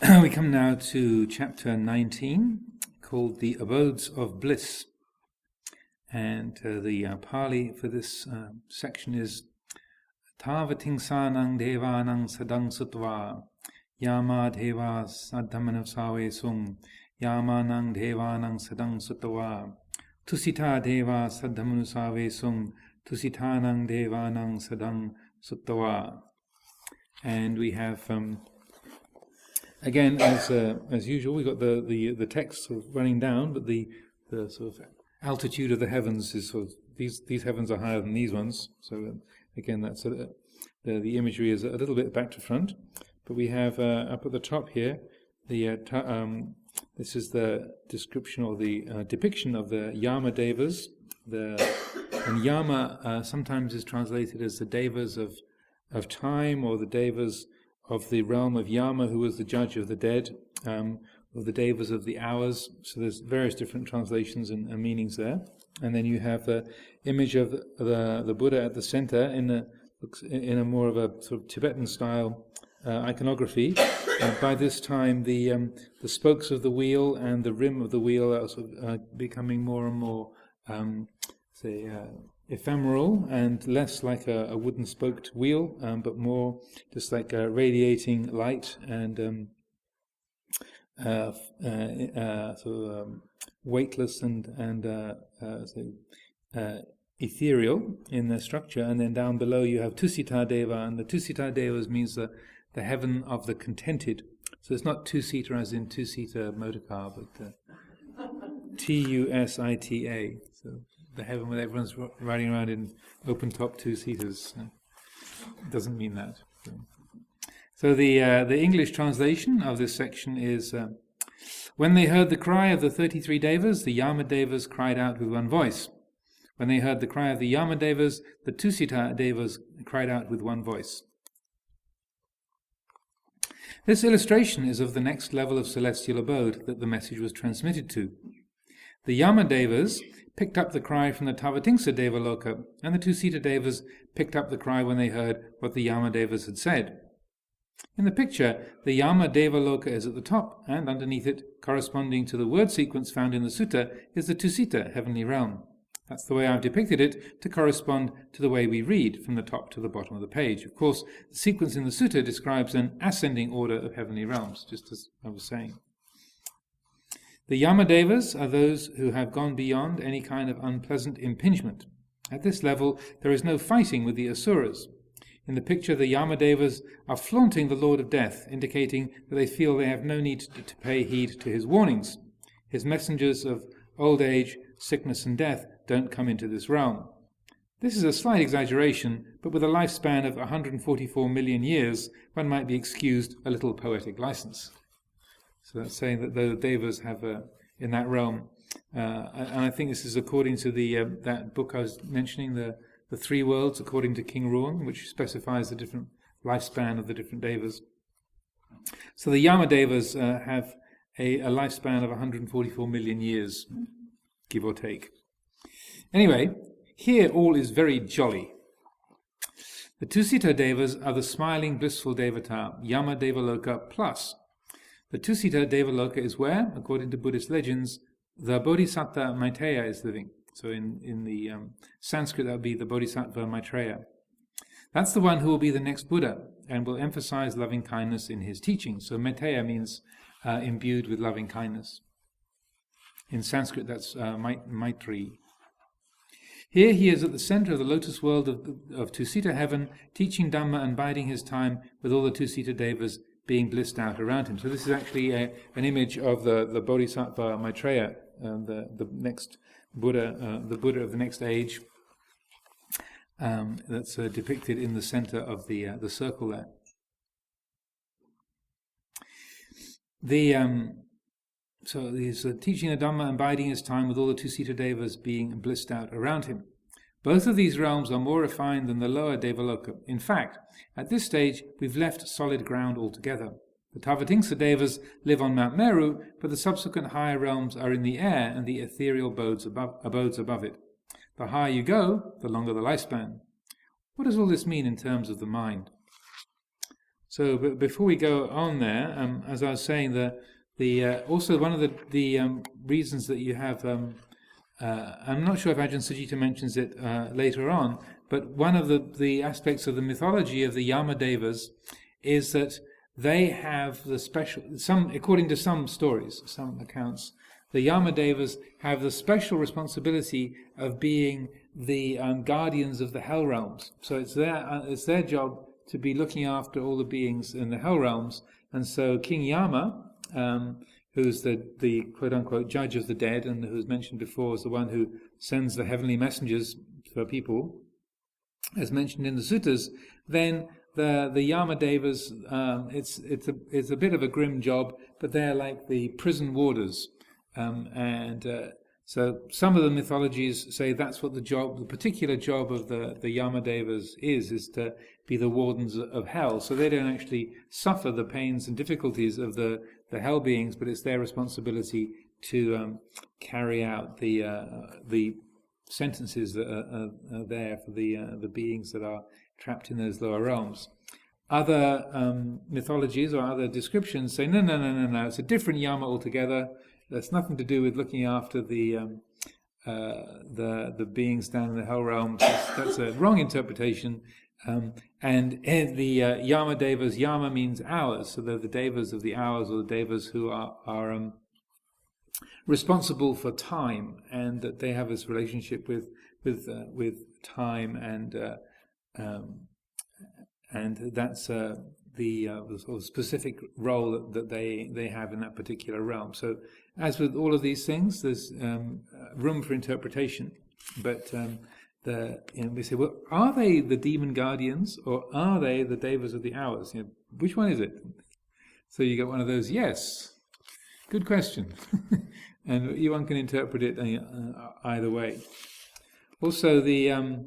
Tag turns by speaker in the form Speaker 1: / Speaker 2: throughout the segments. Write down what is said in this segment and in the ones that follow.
Speaker 1: We come now to chapter 19, called the Abodes of Bliss. And the Pali for this section is Tavatingsanang devanang sadang sutva yama devas adhamanasave sung yamanang devanang sadang sutva tusita devas adhamanasave sung tusitanang devanang sadang sutva. And we have again, as usual, we've got the text sort of running down, but the sort of altitude of the heavens is sort of these heavens are higher than these ones. So again, that's the imagery is a little bit back to front. But we have up at the top here this is the description or the depiction of the Yama Devas. And Yama sometimes is translated as the Devas of time, or the Devas of the realm of Yama, who was the judge of the dead, or the Devas of the hours. So there's various different translations and meanings there. And then you have the image of the Buddha at the center in a more of a sort of Tibetan style iconography. By this time, the spokes of the wheel and the rim of the wheel are sort of becoming more and more ephemeral and less like a wooden spoked wheel, but more just like radiating light and weightless and ethereal in their structure. And then down below you have Tusita Deva, and the Tusita Devas means the heaven of the contented. So it's not two-seater as in two-seater motor car, but Tusita. So the heaven where everyone's riding around in open-top two-seaters. Doesn't mean that. So the English translation of this section is, when they heard the cry of the 33 Devas, the Yama Devas cried out with one voice. When they heard the cry of the Yama Devas, the Tusita Devas cried out with one voice. This illustration is of the next level of celestial abode that the message was transmitted to. The Yama Devas picked up the cry from the Tavatingsa Devaloka, and the Tusita Devas picked up the cry when they heard what the Yama Devas had said. In the picture, the Yama Devaloka is at the top, and underneath it, corresponding to the word sequence found in the sutta, is the Tusita heavenly realm. That's the way I've depicted it to correspond to the way we read from the top to the bottom of the page. Of course, the sequence in the sutta describes an ascending order of heavenly realms, just as I was saying. The Yama Devas are those who have gone beyond any kind of unpleasant impingement. At this level, there is no fighting with the Asuras. In the picture, the Yama Devas are flaunting the Lord of Death, indicating that they feel they have no need to pay heed to his warnings. His messengers of old age, sickness and death don't come into this realm. This is a slight exaggeration, but with a lifespan of 144 million years, one might be excused a little poetic license. So that's saying that the Devas have in that realm, and I think this is according to that book I was mentioning, the Three Worlds, according to King Ruang, which specifies the different lifespan of the different Devas. So the Yama Devas have a lifespan of 144 million years, give or take. Anyway, here all is very jolly. The Tusita Devas are the smiling, blissful Devata, Yama Devaloka plus. The Tusita Devaloka is where, according to Buddhist legends, the Bodhisattva Maitreya is living. So in the Sanskrit that would be the Bodhisattva Maitreya. That's the one who will be the next Buddha and will emphasize loving kindness in his teaching. So Maitreya means imbued with loving kindness. In Sanskrit that's Maitri. Here he is at the center of the lotus world of Tusita heaven, teaching Dhamma and biding his time with all the Tusita Devas being blissed out around him. So this is actually an image of the Bodhisattva Maitreya, the next Buddha, the Buddha of the next age, that's depicted in the center of the circle there. So he's teaching the Dhamma and biding his time with all the Tusita Devas being blissed out around him. Both of these realms are more refined than the lower Devaloka. In fact, at this stage, we've left solid ground altogether. The Tavatingsa Devas live on Mount Meru, but the subsequent higher realms are in the air and the ethereal abodes above it. The higher you go, the longer the lifespan. What does all this mean in terms of the mind? So, but before we go on there, as I was saying, also one of the reasons that you have, I'm not sure if Ajahn Sucitto mentions it later on, but one of the aspects of the mythology of the Yamadevas is that they have the special, according to some stories, some accounts, the Yamadevas have the special responsibility of being the guardians of the hell realms. So it's their job to be looking after all the beings in the hell realms. And so King Yama, who's the quote-unquote judge of the dead, and who's mentioned before as the one who sends the heavenly messengers for people, as mentioned in the suttas, then the Yamadevas, it's a bit of a grim job, but they're like the prison warders. So some of the mythologies say that's what the particular job of the Yamadevas is to be the wardens of hell. So they don't actually suffer the pains and difficulties of the hell beings, but it's their responsibility to carry out the sentences that are there for the beings that are trapped in those lower realms. Other mythologies or other descriptions say no, it's a different Yama altogether. That's nothing to do with looking after the beings down in the hell realms. That's a wrong interpretation. And the Yamadevas, Yama means hours, so they're the devas of the hours, or the devas who are responsible for time, and that they have this relationship with time, and that's the sort of specific role that they have in that particular realm. So, as with all of these things, there's room for interpretation, but we say, well, are they the demon guardians, or are they the devas of the hours? Which one is it? So you get one of those. Yes, good question, and one can interpret it either way. Also, the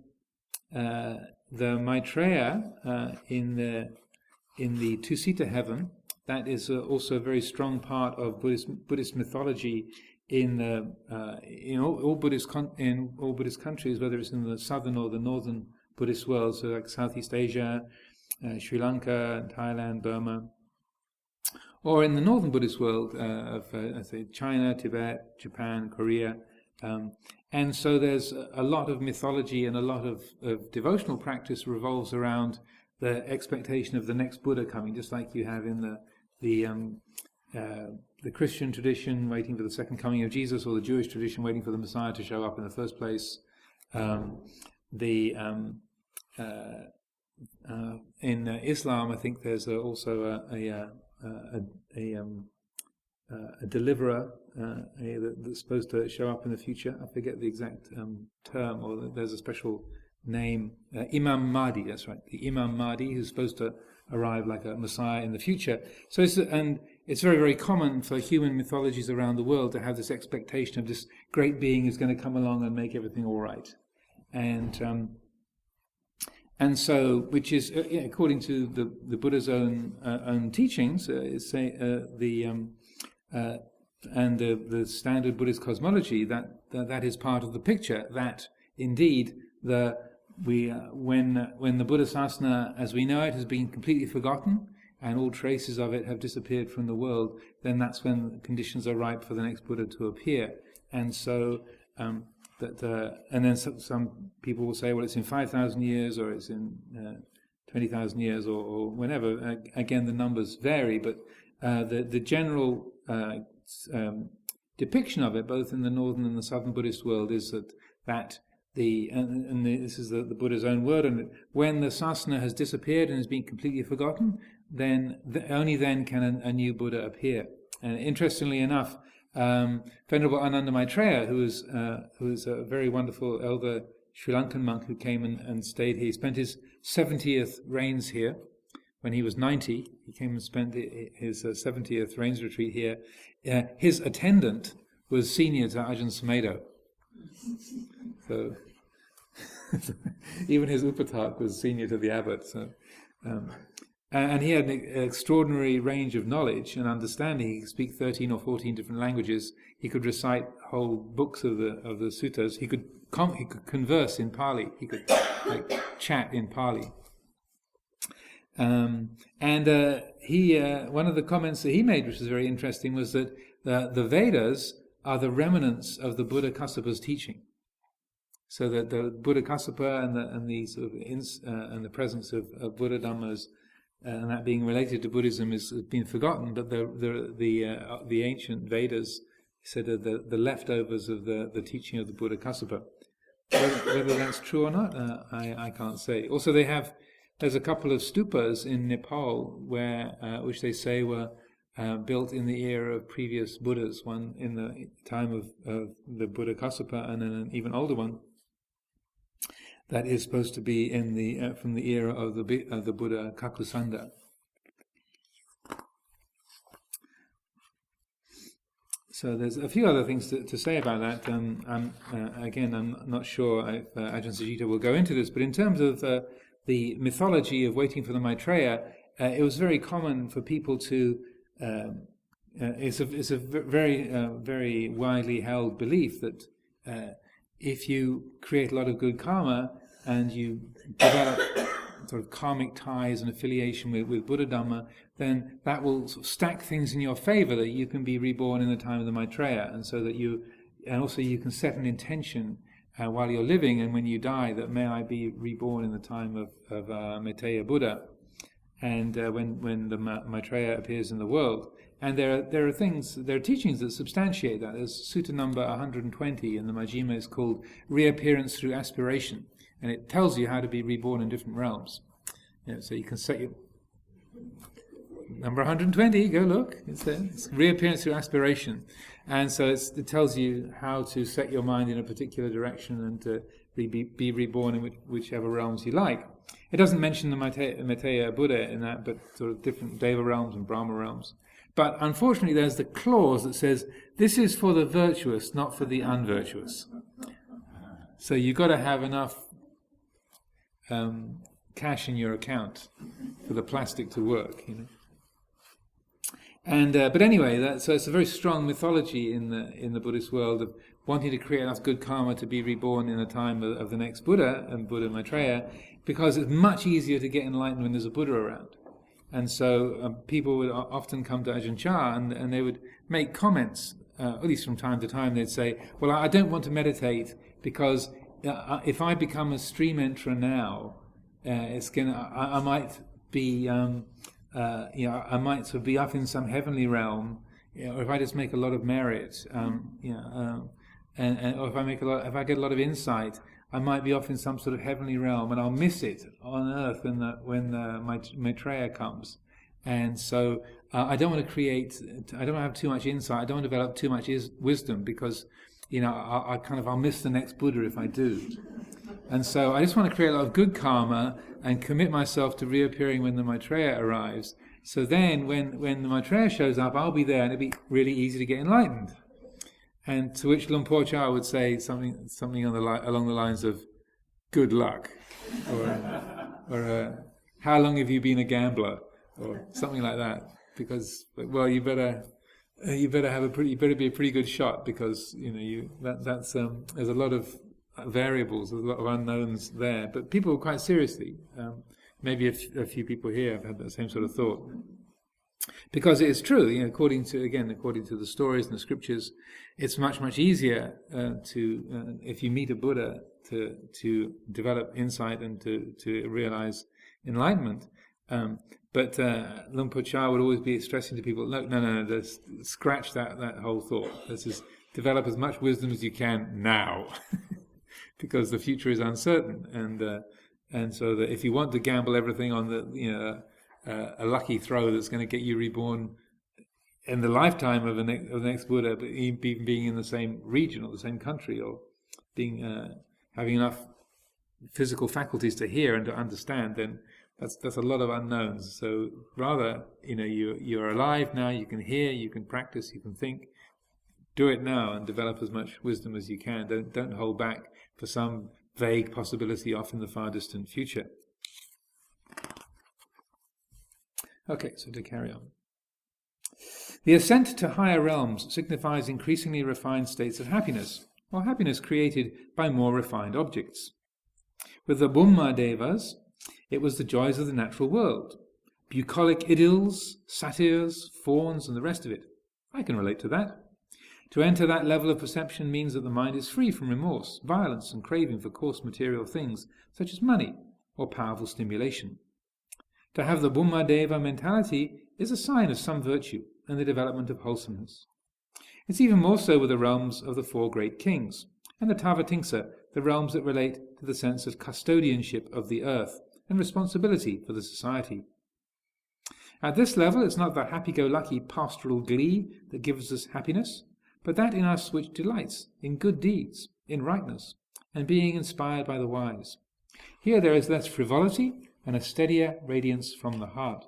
Speaker 1: Maitreya in the Sucitto heaven, that is also a very strong part of Buddhist mythology in all Buddhist countries, whether it's in the southern or the northern Buddhist world, so like Southeast Asia, Sri Lanka, Thailand, Burma, or in the northern Buddhist world of say China, Tibet, Japan, Korea. And so there's a lot of mythology, and a lot of devotional practice revolves around the expectation of the next Buddha coming, just like you have in the Christian tradition waiting for the second coming of Jesus, or the Jewish tradition waiting for the Messiah to show up in the first place. In Islam, I think there's also a deliverer that's supposed to show up in the future. I forget the exact term, or there's a special name, Imam Mahdi, that's right, the Imam Mahdi, who's supposed to arrive like a Messiah in the future. So it's very, very common for human mythologies around the world to have this expectation of this great being who's going to come along and make everything all right. And so, which is, according to the Buddha's own teachings, and the standard Buddhist cosmology, that is part of the picture, that indeed when the Buddha Sasana as we know it has been completely forgotten and all traces of it have disappeared from the world, then that's when conditions are ripe for the next Buddha to appear. And so and then some people will say, well, it's in 5,000 years, or it's in 20,000 years, or whenever. Again, the numbers vary, but the general depiction of it, both in the northern and the southern Buddhist world, is that this is the Buddha's own word, and when the sasana has disappeared and has been completely forgotten, then only then can a new Buddha appear. And interestingly enough, Venerable Ananda Maitreya, who was a very wonderful elder Sri Lankan monk who came and stayed here, he spent his 70th reigns here. When he was 90, he came and spent his 70th reigns retreat here. His attendant was senior to Ajahn Amaro. So even his upatak was senior to the abbot. So, and he had an extraordinary range of knowledge and understanding. He could speak 13 or 14 different languages. He could recite whole books of the suttas. He could converse in Pali. He could chat in Pali. He one of the comments that he made, which was very interesting, was that the Vedas are the remnants of the Buddha Kassapa's teaching. So that the Buddha Kassapa and the sort of and the presence of Buddha Dhammas and that being related to Buddhism has been forgotten, but the ancient Vedas said are the leftovers of the teaching of the Buddha Kassapa. Whether that's true or not, I can't say. Also, there's a couple of stupas in Nepal which they say were built in the era of previous Buddhas. One in the time of the Buddha Kassapa, and then an even older one that is supposed to be in from the era of the Buddha Kakusanda. So there's a few other things to say about that. I'm not sure if Ajahn Sucitto will go into this, but in terms of the mythology of waiting for the Maitreya, it was very common for people to. It's a very very widely held belief that if you create a lot of good karma and you develop sort of karmic ties and affiliation with Buddha Dhamma, then that will sort of stack things in your favor that you can be reborn in the time of the Maitreya, and so that also you can set an intention while you're living, and when you die, that may I be reborn in the time of Maitreya Buddha, and when the Maitreya appears in the world. And there are teachings that substantiate that. There's sutta number 120 in the Majjhima is called Reappearance Through Aspiration, and it tells you how to be reborn in different realms. So you can set your number 120. Go look. It's there. It's Reappearance Through Aspiration, and so it tells you how to set your mind in a particular direction and to be reborn in whichever realms you like. It doesn't mention the Maitreya Buddha in that, but sort of different Deva realms and Brahma realms. But unfortunately, there's the clause that says, this is for the virtuous, not for the unvirtuous. So you've got to have enough cash in your account for the plastic to work, And but anyway, so it's a very strong mythology in the Buddhist world of wanting to create enough good karma to be reborn in the time of the next Buddha and Buddha Maitreya, because it's much easier to get enlightened when there's a Buddha around. And so people would often come to Ajahn Chah and they would make comments, at least from time to time. They'd say, well, I don't want to meditate because if I become a stream enterer now, I might be, I might sort of be up in some heavenly realm, or if I just make a lot of merit, or if I get a lot of insight, I might be off in some sort of heavenly realm, and I'll miss it on earth when my Maitreya comes. And so I don't want to have too much insight. I don't want to develop too much wisdom because, I'll miss the next Buddha if I do. And so I just want to create a lot of good karma and commit myself to reappearing when the Maitreya arrives. So then, when the Maitreya shows up, I'll be there, and it'll be really easy to get enlightened. And to which Luang Por Chah would say something along the lines of, "Good luck," or "How long have you been a gambler?" or something like that. Because, well, you better be a pretty good shot, because there's a lot of variables, there's a lot of unknowns there. But people quite seriously, maybe a few people here have had that same sort of thought. Because it is true, according to the stories and the scriptures, it's much easier if you meet a Buddha to develop insight and to realize enlightenment. But Luang Por Chah would always be stressing to people, no, just scratch that whole thought. Let's just develop as much wisdom as you can now, because the future is uncertain, and so that if you want to gamble everything on a lucky throw that's going to get you reborn in the lifetime of the next Buddha, but even being in the same region or the same country, or having enough physical faculties to hear and to understand, then that's a lot of unknowns. So rather, you're alive now. You can hear, you can practice, you can think. Do it now and develop as much wisdom as you can. Don't hold back for some vague possibility off in the far distant future. Okay, so to carry on. The ascent to higher realms signifies increasingly refined states of happiness, or happiness created by more refined objects. With the Brahma Devas, it was the joys of the natural world, bucolic idylls, satyrs, fauns, and the rest of it. I can relate to that. To enter that level of perception means that the mind is free from remorse, violence, and craving for coarse material things, such as money or powerful stimulation. To have the Bhummadeva mentality is a sign of some virtue and the development of wholesomeness. It's even more so with the realms of the four great kings, and the Tavatimsa, the realms that relate to the sense of custodianship of the earth and responsibility for the society. At this level, it's not the happy-go-lucky pastoral glee that gives us happiness, but that in us which delights in good deeds, in rightness, and being inspired by the wise. Here there is less frivolity and a steadier radiance from the heart.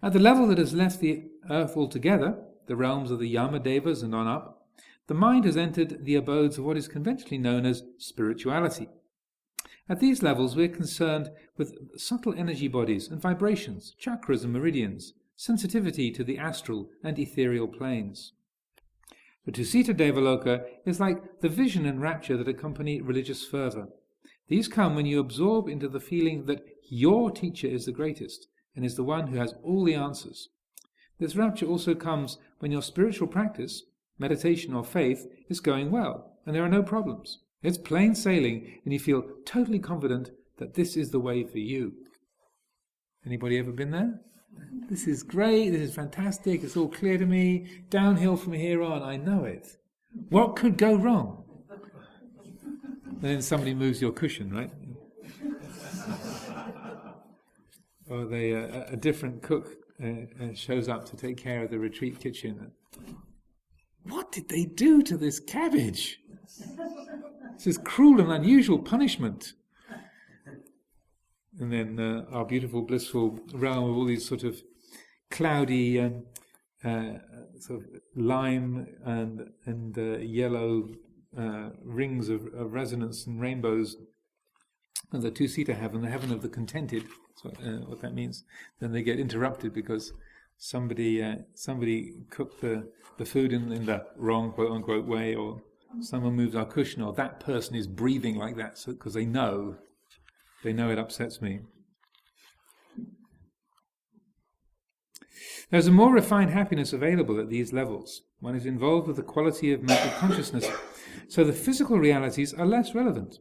Speaker 1: At the level that has left the earth altogether, the realms of the Yamadevas and on up, the mind has entered the abodes of what is conventionally known as spirituality. At these levels we are concerned with subtle energy bodies and vibrations, chakras and meridians, sensitivity to the astral and ethereal planes. The Sucitto Devaloka is like the vision and rapture that accompany religious fervour. These come when you absorb into the feeling that your teacher is the greatest and is the one who has all the answers. This rapture also comes when your spiritual practice, meditation or faith, is going well and there are no problems. It's plain sailing and you feel totally confident that this is the way for you. Anybody ever been there? This is great, this is fantastic, it's all clear to me, downhill from here on, I know it. What could go wrong? And then somebody moves your cushion, right? Or a different cook shows up to take care of the retreat kitchen. What did they do to this cabbage? This is cruel and unusual punishment. And then our beautiful, blissful realm of all these sort of cloudy, sort of lime and yellow rings of resonance and rainbows, and the two-seater heaven, the heaven of the contented. That's what that means. Then they get interrupted because somebody cooked the food in the wrong quote-unquote way, or someone moves our cushion, or that person is breathing like that because they know it upsets me. There's a more refined happiness available at these levels. One is involved with the quality of mental consciousness, so the physical realities are less relevant.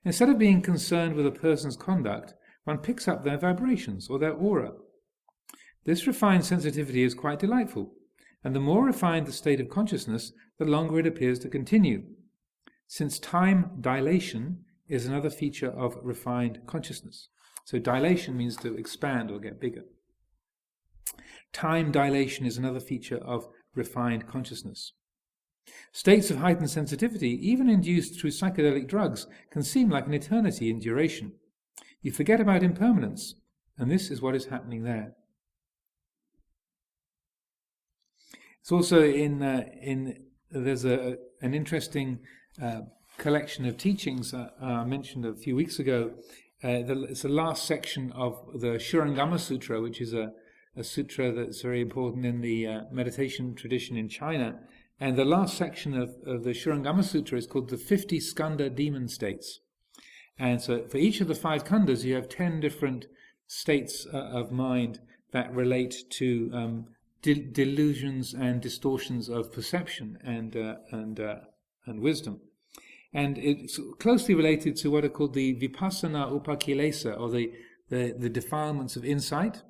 Speaker 1: Instead of being concerned with a person's conduct, one picks up their vibrations or their aura. This refined sensitivity is quite delightful, and the more refined the state of consciousness, the longer it appears to continue. Since time dilation is another feature of refined consciousness. So dilation means to expand or get bigger. Time dilation is another feature of refined consciousness. States of heightened sensitivity, even induced through psychedelic drugs, can seem like an eternity in duration. You forget about impermanence, and this is what is happening there. It's also there's an interesting collection of teachings I mentioned a few weeks ago. It's the last section of the Shurangama Sutra, which is a sutra that's very important in the meditation tradition in China. And the last section of the Shurangama Sutra is called the 50 Skandha demon states. And so for each of the 5 khandhas, you have 10 different states of mind that relate to delusions and distortions of perception and wisdom. And it's closely related to what are called the vipassana upakilesa, or the defilements of insight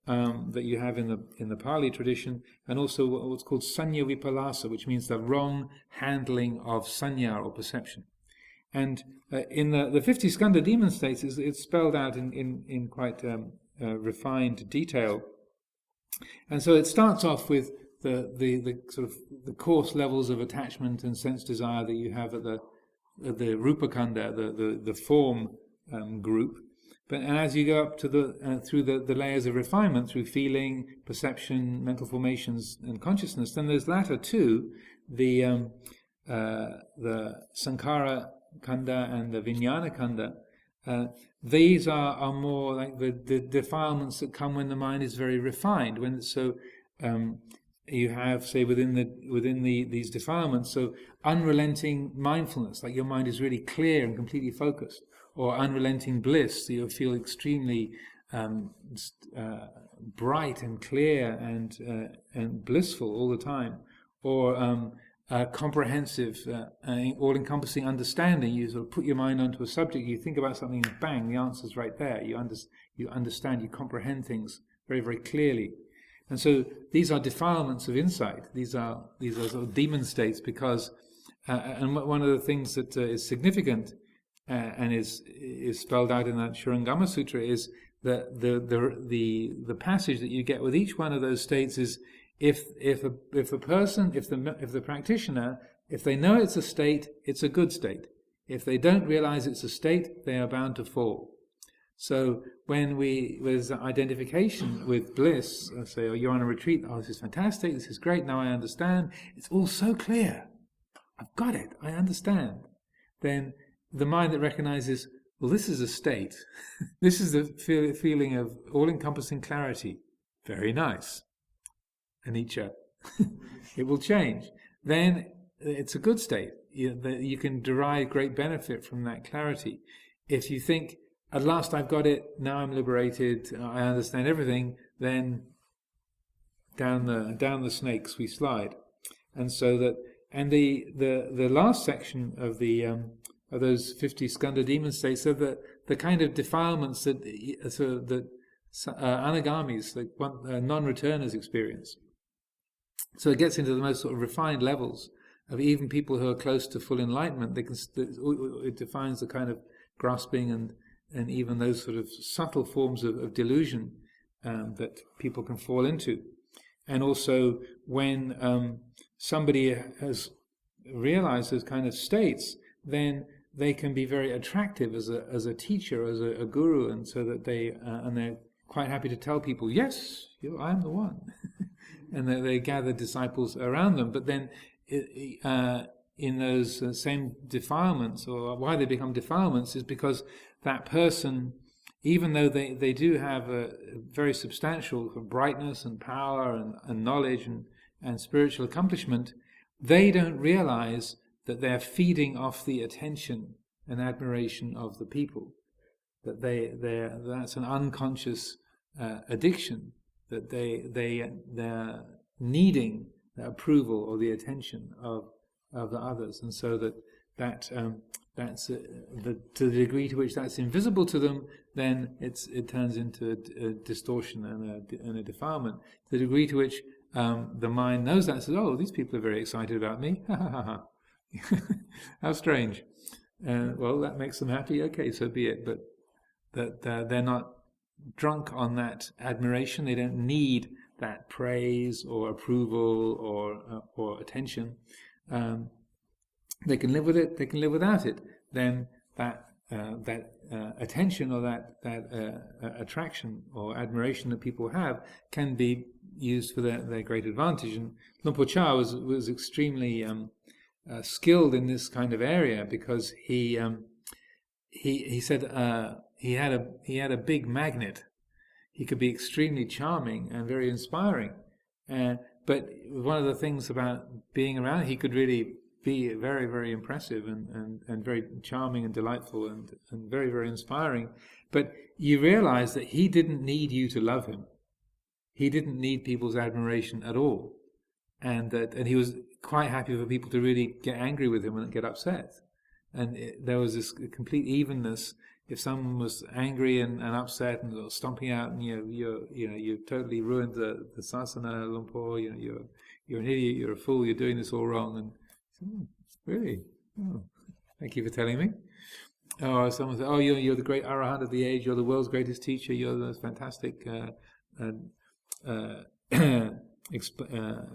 Speaker 1: that you have in the Pali tradition, and also what's called sanya vipalasa, which means the wrong handling of sanya or perception. And in the 50 skandha demon states, it's spelled out in quite refined detail. And so it starts off with the sort of the coarse levels of attachment and sense desire that you have at the rupa khandha, the form group. And as you go up to through the layers of refinement, through feeling, perception, mental formations, and consciousness, then there's latter two, the sankhara khandha and the vijnana khandha. These are more like the defilements that come when the mind is very refined. You have, say, within these defilements, so unrelenting mindfulness, like your mind is really clear and completely focused, or unrelenting bliss, so you feel extremely bright and clear and blissful all the time, or comprehensive, all-encompassing understanding. You sort of put your mind onto a subject, you think about something, and bang, the answer's right there. You understand, you comprehend things very, very clearly. And so these are defilements of insight. These are sort of demon states, because and one of the things that is significant and is spelled out in that Shurangama Sutra is that the passage that you get with each one of those states is, if the practitioner, if they know it's a state, it's a good state. If they don't realize it's a state, they are bound to fall. So when there's identification with bliss, say, oh, you're on a retreat, oh, this is fantastic, this is great, now I understand, it's all so clear, I've got it, I understand. Then the mind that recognizes, well, this is a state, this is the feeling of all-encompassing clarity, very nice, anicca, it will change. Then it's a good state, you can derive great benefit from that clarity. If you think, at last I've got it, now I'm liberated, I understand everything, then down the snakes we slide. And so that, and the last section of those 50 skandha demon states are the kind of defilements that anagamis, like non-returners, experience. So it gets into the most sort of refined levels of even people who are close to full enlightenment. It defines the kind of grasping and even those sort of subtle forms of delusion that people can fall into. And also when somebody has realized those kind of states, then they can be very attractive as a teacher, as a guru, and so that they're quite happy to tell people, yes, I am the one. And they gather disciples around them. But then in those same defilements, or why they become defilements, is because that person, even though they do have a very substantial brightness and power and knowledge and spiritual accomplishment, they don't realize that they're feeding off the attention and admiration of the people. That that's an unconscious addiction, that they're needing the approval or the attention of the others, and so that's to the degree to which that's invisible to them, then it turns into a distortion and a defilement. To the degree to which the mind knows that, says, "Oh, these people are very excited about me. Ha ha ha ha! How strange." Well, that makes them happy. Okay, so be it. But that they're not drunk on that admiration. They don't need that praise or approval or attention. They can live with it. They can live without it. Then that attention or that attraction or admiration that people have can be used for their great advantage. And Luang Por Chah was extremely skilled in this kind of area, because he said he had a big magnet. He could be extremely charming and very inspiring, but one of the things about being around, he could really be very, very impressive and very charming and delightful and very, very inspiring. But you realize that he didn't need you to love him. He didn't need people's admiration at all, and he was quite happy for people to really get angry with him and get upset. And there was this complete evenness. If someone was angry and upset and sort of stomping out, and you've totally ruined the sasana, Luang Por, you're an idiot, you're a fool, you're doing this all wrong. And really? Oh, thank you for telling me. Or someone said, "Oh, you're the great arahant of the age. You're the world's greatest teacher. You're the most fantastic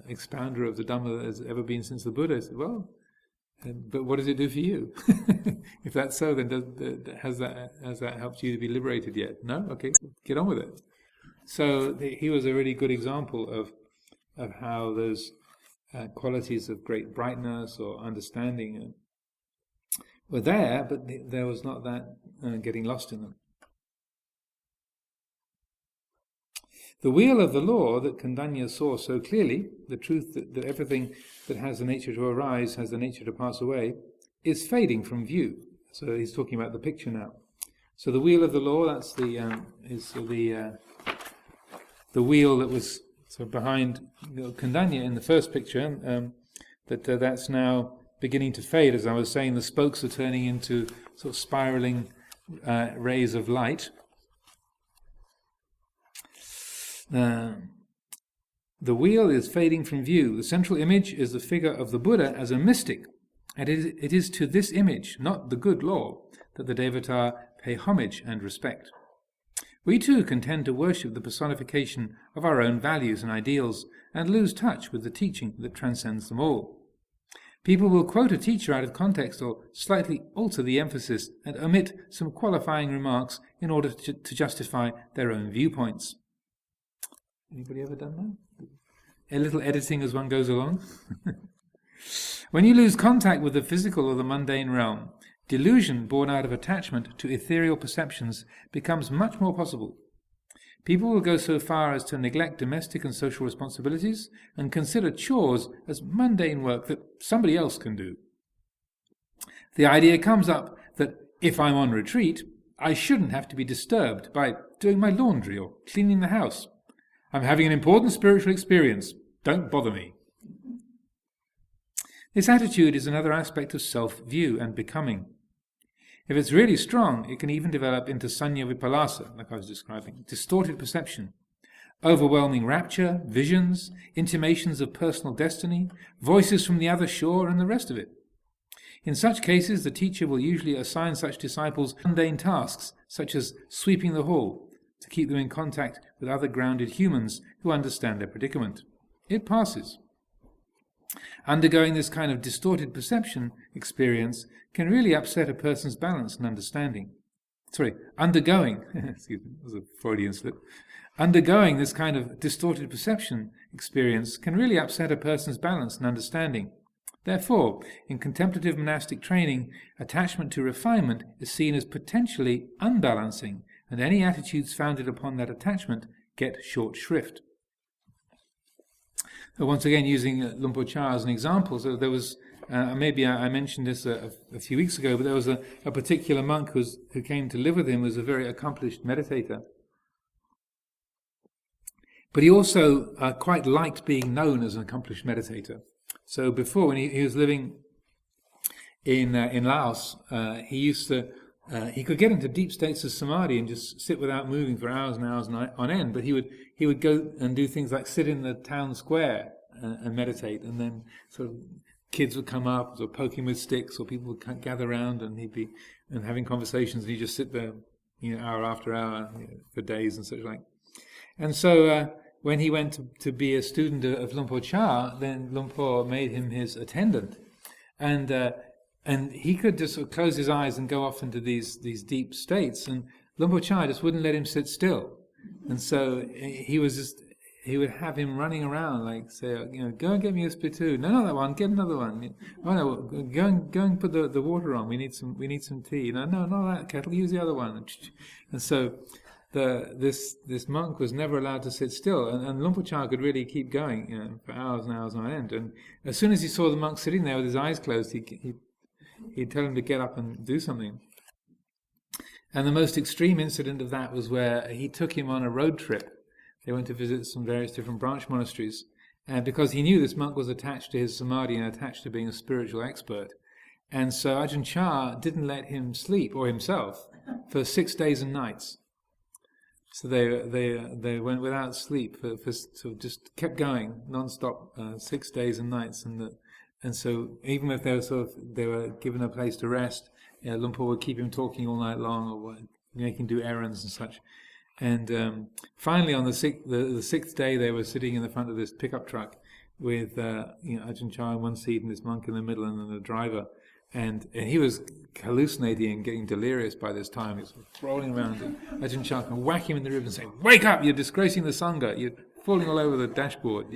Speaker 1: expounder of the Dhamma that has ever been since the Buddha." I said, "Well, but what does it do for you? If that's so, then has that helped you to be liberated yet? No? Okay, get on with it." So he was a really good example of how those qualities of great brightness or understanding were there, but there was not that getting lost in them. The wheel of the law that Kandanya saw so clearly, the truth that everything that has the nature to arise has the nature to pass away, is fading from view. So he's talking about the picture now. So the wheel of the law, that's the wheel that was sort of behind Kundanya in the first picture, that's now beginning to fade. As I was saying, the spokes are turning into sort of spiraling rays of light. The wheel is fading from view. The central image is the figure of the Buddha as a mystic, and it is to this image, not the good law, that the Devata pay homage and respect. We too can tend to worship the personification of our own values and ideals and lose touch with the teaching that transcends them all. People will quote a teacher out of context or slightly alter the emphasis and omit some qualifying remarks in order to justify their own viewpoints. Anybody ever done that? A little editing as one goes along? When you lose contact with the physical or the mundane realm, delusion born out of attachment to ethereal perceptions becomes much more possible. People will go so far as to neglect domestic and social responsibilities and consider chores as mundane work that somebody else can do. The idea comes up that if I'm on retreat, I shouldn't have to be disturbed by doing my laundry or cleaning the house. I'm having an important spiritual experience. Don't bother me. This attitude is another aspect of self-view and becoming. If it's really strong, it can even develop into sanya vipalasa, like I was describing, distorted perception, overwhelming rapture, visions, intimations of personal destiny, voices from the other shore, and the rest of it. In such cases, the teacher will usually assign such disciples mundane tasks, such as sweeping the hall, to keep them in contact with other grounded humans who understand their predicament. It passes. Undergoing this kind of distorted perception experience can really upset a person's balance and understanding. Undergoing this was a Freudian slip. Undergoing this kind of distorted perception experience can really upset a person's balance and understanding. Therefore, in contemplative monastic training, attachment to refinement is seen as potentially unbalancing, and any attitudes founded upon that attachment get short shrift. Once again, using Luang Por Chah as an example, so there was, maybe I mentioned this a few weeks ago, but there was a particular monk who came to live with him, who was a very accomplished meditator. But he also quite liked being known as an accomplished meditator. So before, when he was living in Laos, he used to he could get into deep states of samadhi and just sit without moving for hours and hours on end. But he would go and do things like sit in the town square and meditate, and then sort of kids would come up or poke him with sticks, or people would gather around, and he'd be having conversations, and he'd just sit there, hour after hour, for days and such like. And so when he went to be a student of Luang Por Chah, then Luang Por made him his attendant, and he could just sort of close his eyes and go off into these deep states, and Luang Por Chah just wouldn't let him sit still. And so he would have him running around, like, say, go and get me a spittoon. No, not that one. Get another one. Oh no, go and put the water on. We need some tea. No, not that kettle. Use the other one. And so this monk was never allowed to sit still, and Luang Por Chah could really keep going, for hours and hours on end. And as soon as he saw the monk sitting there with his eyes closed, he'd tell him to get up and do something. And the most extreme incident of that was where he took him on a road trip. They went to visit some various different branch monasteries, and because he knew this monk was attached to his samadhi and attached to being a spiritual expert, and so Ajahn Chah didn't let him sleep, or himself, for 6 days and nights. So they went without sleep for sort of just kept going non-stop, 6 days and nights, and so even if they were given a place to rest, Luang Por would keep him talking all night long, or make him do errands and such. And finally, on the sixth day, they were sitting in the front of this pickup truck with Ajahn Chah in one seat and this monk in the middle, and then the driver. And he was hallucinating and getting delirious by this time. He was rolling around, and Ajahn Chah can whack him in the ribs and say, "Wake up! You're disgracing the sangha. You're falling all over the dashboard.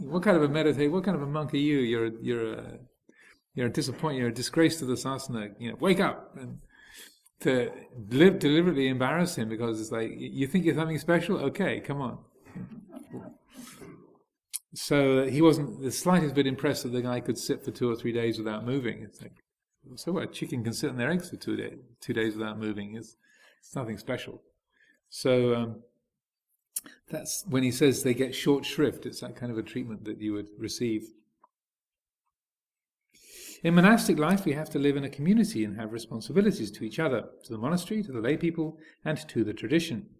Speaker 1: What kind of a meditator? What kind of a monk are you? You're a disappointment. You're a disgrace to the sasana. Wake up!" And to deliberately embarrass him, because it's like, you think you're something special? Okay, come on. So he wasn't the slightest bit impressed that the guy could sit for 2 or 3 days without moving. It's like, So what? A chicken can sit on their eggs for 2 days without moving. It's nothing special. So that's when he says they get short shrift. It's that kind of a treatment that you would receive. In monastic life, we have to live in a community and have responsibilities to each other, to the monastery, to the lay people, and to the tradition.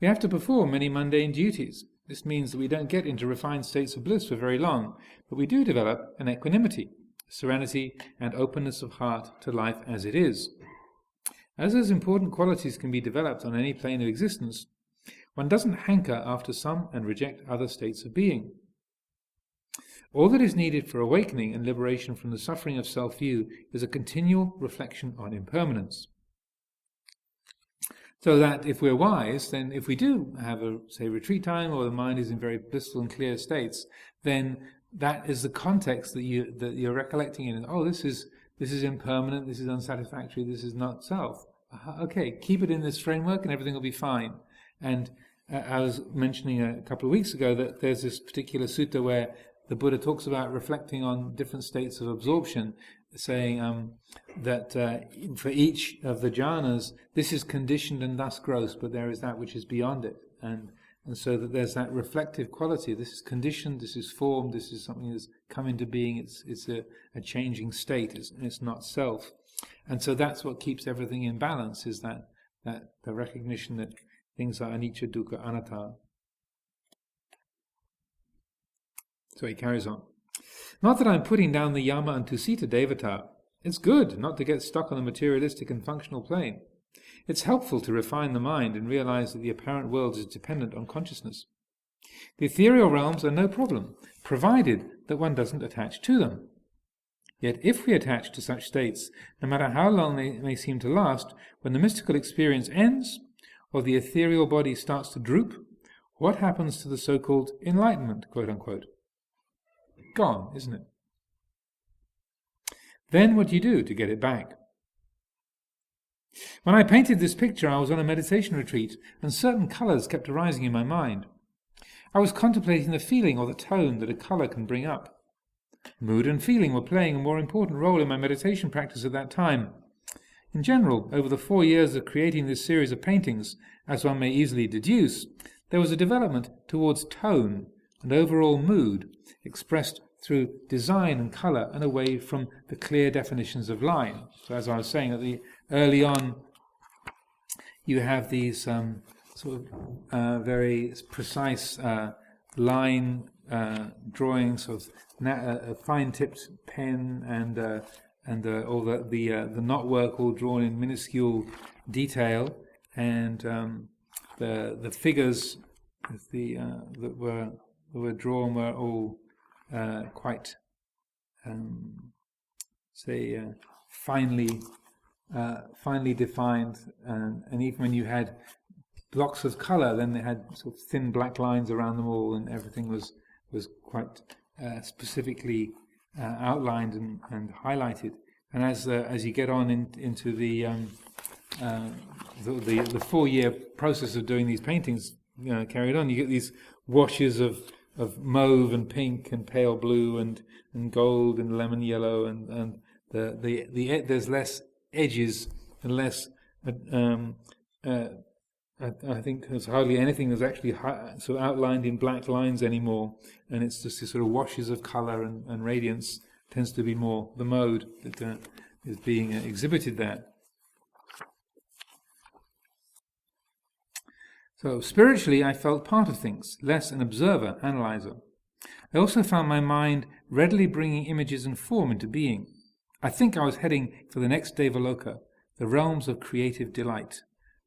Speaker 1: We have to perform many mundane duties. This means that we don't get into refined states of bliss for very long, but we do develop an equanimity, serenity, and openness of heart to life as it is. As those important qualities can be developed on any plane of existence, one doesn't hanker after some and reject other states of being. All that is needed for awakening and liberation from the suffering of self-view is a continual reflection on impermanence. So that if we're wise, then if we do have a, say, retreat time, or the mind is in very blissful and clear states, then that is the context that you're recollecting in. Oh, this is impermanent, this is unsatisfactory, this is not self. Okay, keep it in this framework and everything will be fine. And I was mentioning a couple of weeks ago that there's this particular sutta where the Buddha talks about reflecting on different states of absorption, saying that for each of the jhanas, this is conditioned and thus gross, but there is that which is beyond it. And so that there's that reflective quality. This is conditioned, this is formed, this is something that's come into being, it's a changing state, it's not self. And so that's what keeps everything in balance, is that the recognition that things are anicca, dukkha, anatta. So he carries on. Not that I'm putting down the Yama and Sucitto Devata. It's good not to get stuck on the materialistic and functional plane. It's helpful to refine the mind and realize that the apparent world is dependent on consciousness. The ethereal realms are no problem, provided that one doesn't attach to them. Yet if we attach to such states, no matter how long they may seem to last, when the mystical experience ends, or the ethereal body starts to droop, what happens to the so-called enlightenment, quote-unquote? Gone, isn't it? Then what do you do to get it back? When I painted this picture, I was on a meditation retreat, and certain colours kept arising in my mind. I was contemplating the feeling or the tone that a colour can bring up. Mood and feeling were playing a more important role in my meditation practice at that time. In general, over the 4 years of creating this series of paintings, as one may easily deduce, there was a development towards tone and overall mood, expressed through design and colour and away from the clear definitions of line. So as I was saying, early on you have these sort of very precise line drawings of a fine-tipped pen and all the knotwork all drawn in minuscule detail, and the figures that were drawn were all quite, finely defined, and even when you had blocks of colour, then they had sort of thin black lines around them all, and everything was quite specifically outlined and highlighted. And as you get on into the 4-year process of doing these paintings carried on, you get these washes of mauve and pink and pale blue and gold and lemon yellow, and there's less edges and less. I think there's hardly anything that's actually sort of outlined in black lines anymore, and it's just this sort of washes of colour and radiance tends to be more the mode that is being exhibited there. So spiritually, I felt part of things, less an observer, analyzer. I also found my mind readily bringing images and form into being. I think I was heading for the next Devaloka, the realms of creative delight.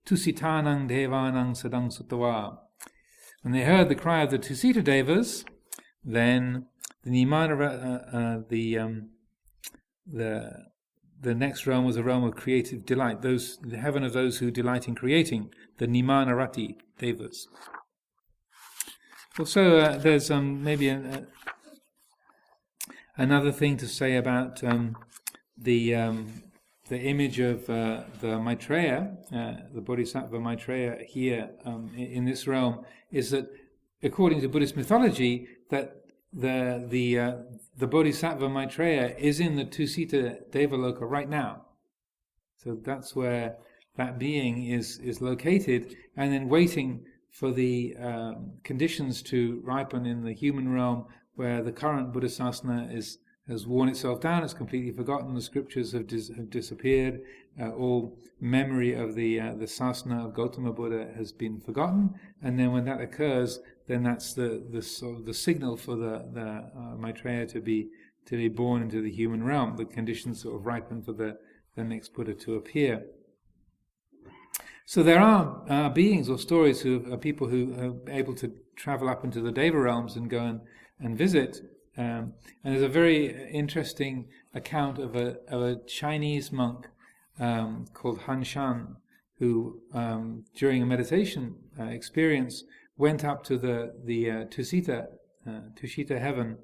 Speaker 1: Tusitanang devanang sadang sutawa. When they heard the cry of the Sucitto Devas, then the next realm was a realm of creative delight. The heaven of those who delight in creating, the Nimanarati Devas. Also, there's maybe another thing to say about the image of the Maitreya, the Bodhisattva Maitreya here in this realm, is that according to Buddhist mythology, that the Bodhisattva Maitreya is in the Sucitto Devaloka right now. So that's where that being is located, and then waiting for the conditions to ripen in the human realm, where the current Buddhasasana has worn itself down, it's completely forgotten, the scriptures have disappeared, all memory of the sasana of Gautama Buddha has been forgotten, and then when that occurs, then that's the sort of the signal for the Maitreya to be born into the human realm. The conditions sort of ripen for the next Buddha to appear. So there are beings or stories who are people who are able to travel up into the Deva realms and go and visit. And there's a very interesting account of a Chinese monk called Han Shan, who during a meditation experience went up to the Sucitto heaven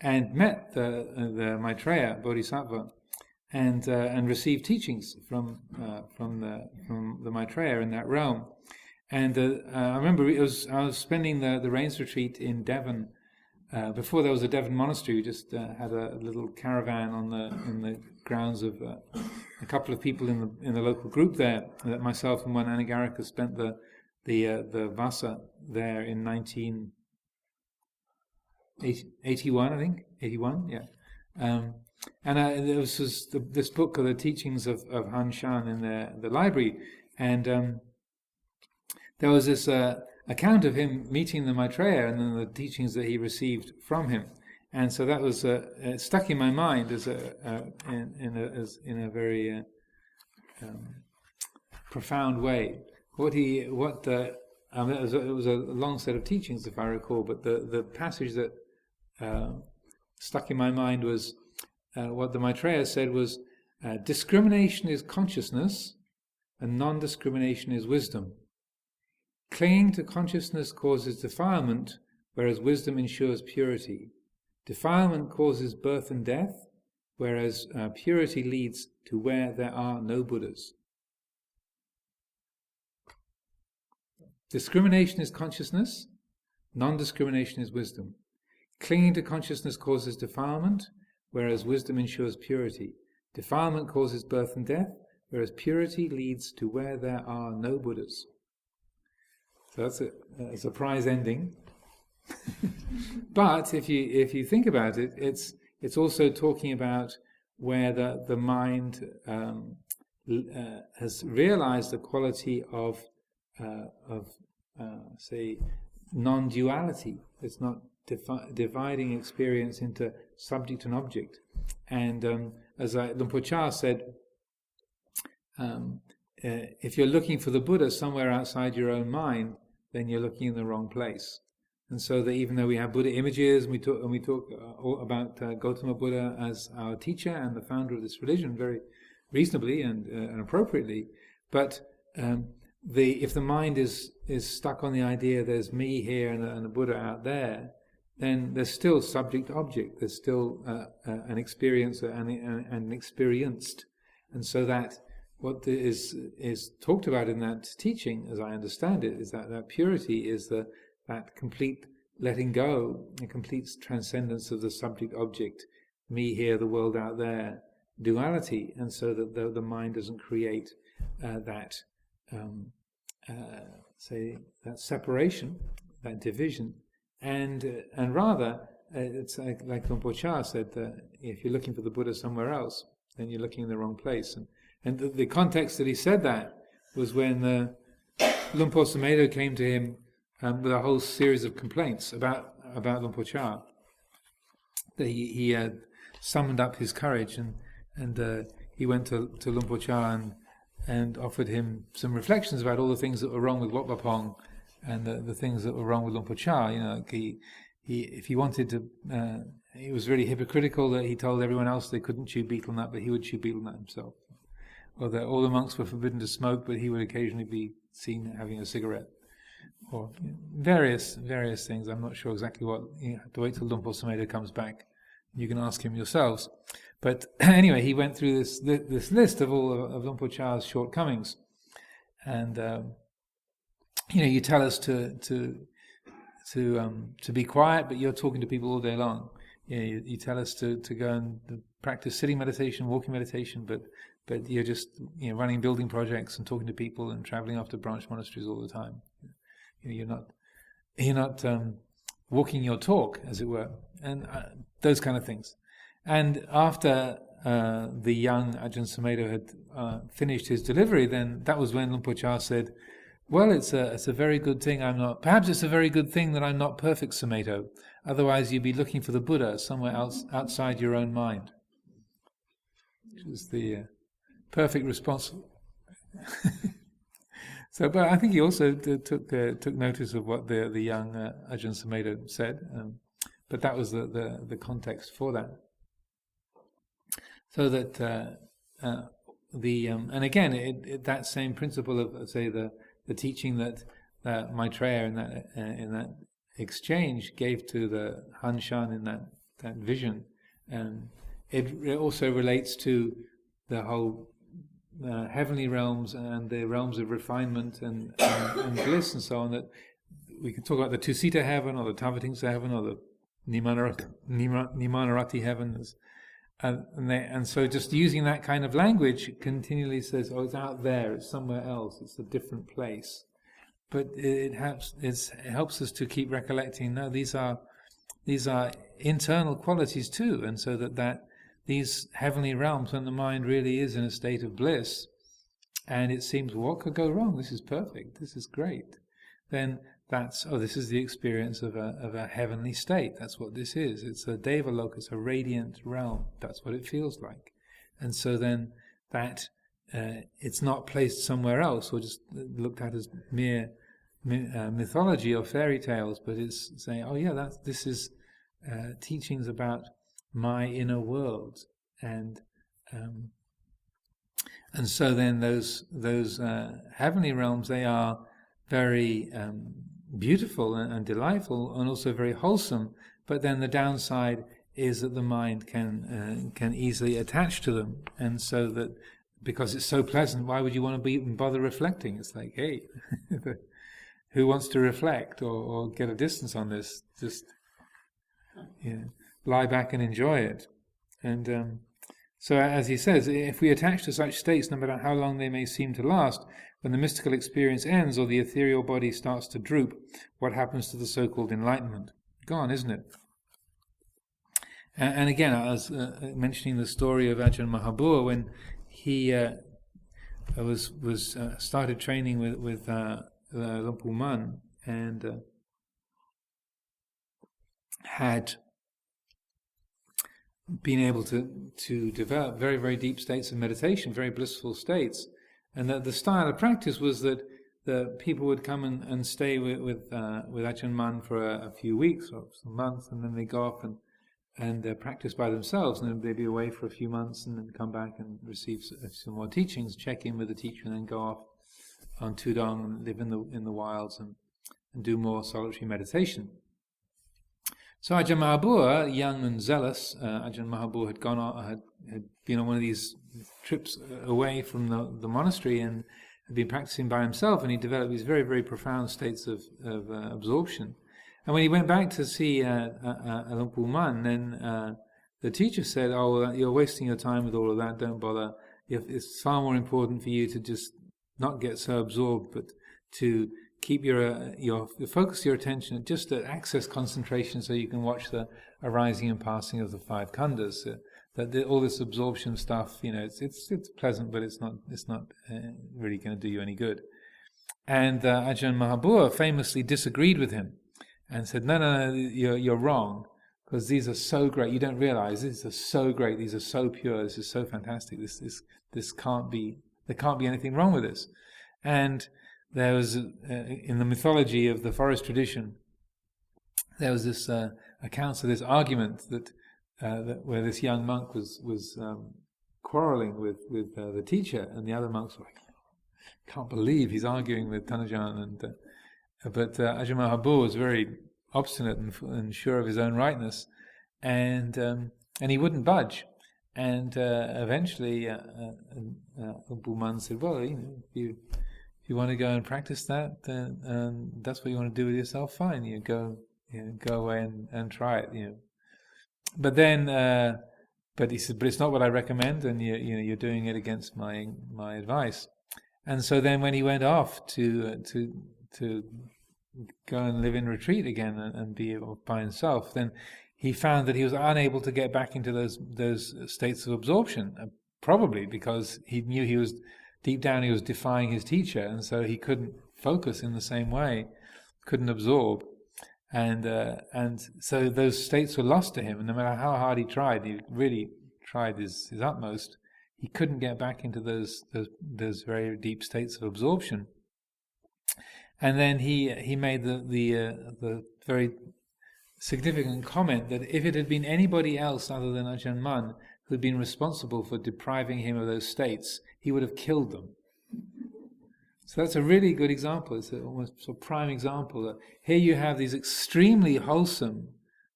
Speaker 1: and met the Maitreya Bodhisattva and received teachings from the Maitreya in that realm. And I remember I was spending the rains retreat in Devon. Before there was a Devon monastery, we just had a little caravan in the grounds of a couple of people in the local group there. That myself and one Anagarika spent the Vasa there in 1981, I think 81, yeah. And there was this book of the teachings of Han Shan in the library, and there was this account of him meeting the Maitreya and then the teachings that he received from him, and so that was stuck in my mind as in a very profound way. It was a long set of teachings, if I recall, but the passage that stuck in my mind was what the Maitreya said was, discrimination is consciousness and non-discrimination is wisdom. Clinging to consciousness causes defilement, whereas wisdom ensures purity. Defilement causes birth and death, whereas purity leads to where there are no Buddhas. Discrimination is consciousness, non-discrimination is wisdom. Clinging to consciousness causes defilement, whereas wisdom ensures purity. Defilement causes birth and death, whereas purity leads to where there are no Buddhas. So that's a surprise ending. But if you think about it, it's also talking about where the mind has realized the quality of say non-duality. It's not dividing experience into subject and object. And as Luang Por Chah said, if you're looking for the Buddha somewhere outside your own mind, then you're looking in the wrong place. And so that even though we have Buddha images, and we talk all about Gautama Buddha as our teacher and the founder of this religion very reasonably and appropriately, but if the mind is stuck on the idea there's me here and the Buddha out there, then there's still subject-object. There's still an experience and an experienced, and so that what is talked about in that teaching, as I understand it, is that purity is that complete letting go, the complete transcendence of the subject-object, me here, the world out there, duality, and so that the mind doesn't create that separation, that division, and rather it's like Luang Por Chah said that if you're looking for the Buddha somewhere else, then you're looking in the wrong place. And the context that he said that was when Luang Por Sumedho came to him with a whole series of complaints about Luang Por Chah. That he had summoned up his courage and he went to Luang Por Chah and offered him some reflections about all the things that were wrong with Wat Pah Pong and the things that were wrong with Luang Por Chah. You know, like if he wanted to, he was really hypocritical that he told everyone else they couldn't chew betel nut, but he would chew betel nut himself. Or that all the monks were forbidden to smoke, but he would occasionally be seen having a cigarette. Or various things. I'm not sure exactly what. You have to wait till Luang Por Sumedho comes back. You can ask him yourselves. But anyway, he went through this list of all of Luang Por Chah's shortcomings, and you tell us to to be quiet, but you're talking to people all day long. You tell us to go and practice sitting meditation, walking meditation, but you're just running building projects and talking to people and traveling off to branch monasteries all the time. You're not walking your talk, as it were, and those kind of things. And after the young Ajahn Sumedho had finished his delivery, then that was when Luang Por Chah said, well, it's a very good thing perhaps it's a very good thing that I'm not perfect Sumedho, otherwise you'd be looking for the Buddha somewhere else outside your own mind. Which was the perfect response. So, but I think he also took notice of what the young Ajahn Sumedho said, but that was the context for that. So that and again, that same principle of, say, the teaching that Maitreya in that exchange gave to the Han Shan in that vision, it also relates to the whole heavenly realms and the realms of refinement and bliss and so on. That we can talk about the Sucitto heaven or the Tavatimsa heaven or the Nimanarati heaven. And so just using that kind of language continually says, oh, it's out there, it's somewhere else, it's a different place. But it helps us to keep recollecting, no, these are internal qualities too, and so that these heavenly realms, when the mind really is in a state of bliss, and it seems, what could go wrong? This is perfect, this is great. Then this is the experience of a heavenly state. That's what this is. It's a Devaloka, it's a radiant realm. That's what it feels like. And so then that it's not placed somewhere else or just looked at as mere mythology or fairy tales, but it's saying, oh yeah, this is teachings about my inner world. And so then those heavenly realms, they are very beautiful and delightful, and also very wholesome. But then the downside is that the mind can easily attach to them, and so that because it's so pleasant, why would you want to even bother reflecting? It's like, hey, who wants to reflect or get a distance on this? Just lie back and enjoy it. And so, as he says, if we attach to such states, no matter how long they may seem to last, when the mystical experience ends or the ethereal body starts to droop, what happens to the so-called enlightenment? Gone, isn't it? And again, I was mentioning the story of Ajahn Mahabur when he was started training with Luang Pu Man, and had been able to develop very, very deep states of meditation, very blissful states. And the style of practice was that the people would come and stay with Ajahn Man for a few weeks or some months, and then they go off and practice by themselves, and then they'd be away for a few months and then come back and receive some more teachings, check in with the teacher, and then go off on Tudong and live in the wilds and do more solitary meditation. So Ajahn Mahabur, young and zealous, Ajahn Mahabur had been on one of these trips away from the monastery and had been practicing by himself, and he developed these very, very profound states of absorption. And when he went back to see Luang Pu Man, then the teacher said, "Oh, well, you're wasting your time with all of that. Don't bother. It's far more important for you to just not get so absorbed, but to keep your focus your attention just at access concentration, so you can watch the arising and passing of the five khandhas. All this absorption stuff, it's pleasant, but it's not really going to do you any good." And Ajahn Mahabur famously disagreed with him and said, "No, you're wrong, because these are so great. You don't realize these are so great. These are so pure. This is so fantastic. This can't be. There can't be anything wrong with this." And there was in the mythology of the forest tradition, there was this account of this argument that where this young monk was quarreling with the teacher, and the other monks were like, "Can't believe he's arguing with Tanajan." But Ajahn Mahabur was very obstinate and sure of his own rightness, and he wouldn't budge. And eventually, Luang Pu Man said, "Well, if if you want to go and practice that, then that's what you want to do with yourself. Fine, go away and try it. But then, but he said, but it's not what I recommend, and you're doing it against my advice. And so then, when he went off to go and live in retreat again and be by himself, then he found that he was unable to get back into those states of absorption, probably because he knew he was deep down he was defying his teacher, and so he couldn't focus in the same way, couldn't absorb, and so those states were lost to him. And no matter how hard he really tried his utmost, he couldn't get back into those very deep states of absorption. And then he made the very significant comment that if it had been anybody else other than Ajahn Mun who had been responsible for depriving him of those states, he would have killed them. So that's a really good example. It's almost a prime example that here you have these extremely wholesome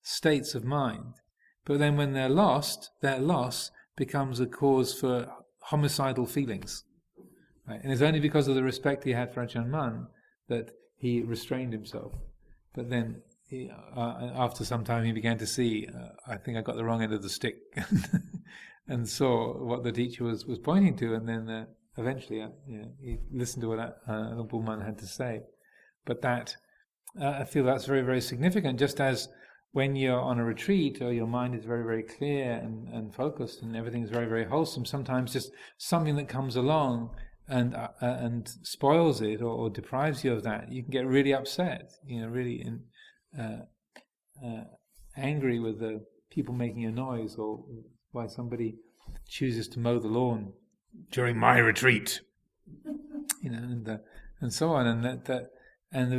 Speaker 1: states of mind, but then when they're lost, their loss becomes a cause for homicidal feelings. Right? And it's only because of the respect he had for Ajahn Mun that he restrained himself. But then, after some time, he began to see, I think I got the wrong end of the stick, and saw what the teacher was pointing to, and then eventually he listened to what Luang Mun had to say. But that, I feel that's very, very significant, just as when you're on a retreat or your mind is very, very clear and focused and everything's very, very wholesome, sometimes just something that comes along and spoils it or deprives you of that, you can get really upset, really angry with the people making a noise, or why somebody chooses to mow the lawn during my retreat, and so on, and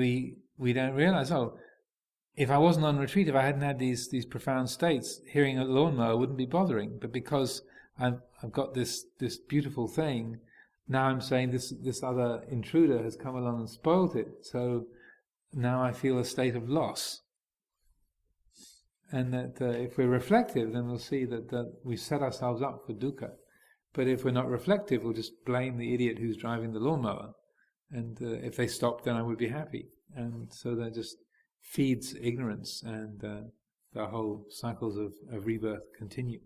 Speaker 1: we don't realize, if I wasn't on retreat, if I hadn't had these profound states, hearing a lawnmower wouldn't be bothering. But because I've got this beautiful thing, now I'm saying this other intruder has come along and spoiled it. So now I feel a state of loss. And that if we're reflective, then we'll see that we set ourselves up for dukkha. But if we're not reflective, we'll just blame the idiot who's driving the lawnmower. And if they stop, then I would be happy. And so that just feeds ignorance, and the whole cycles of rebirth continue.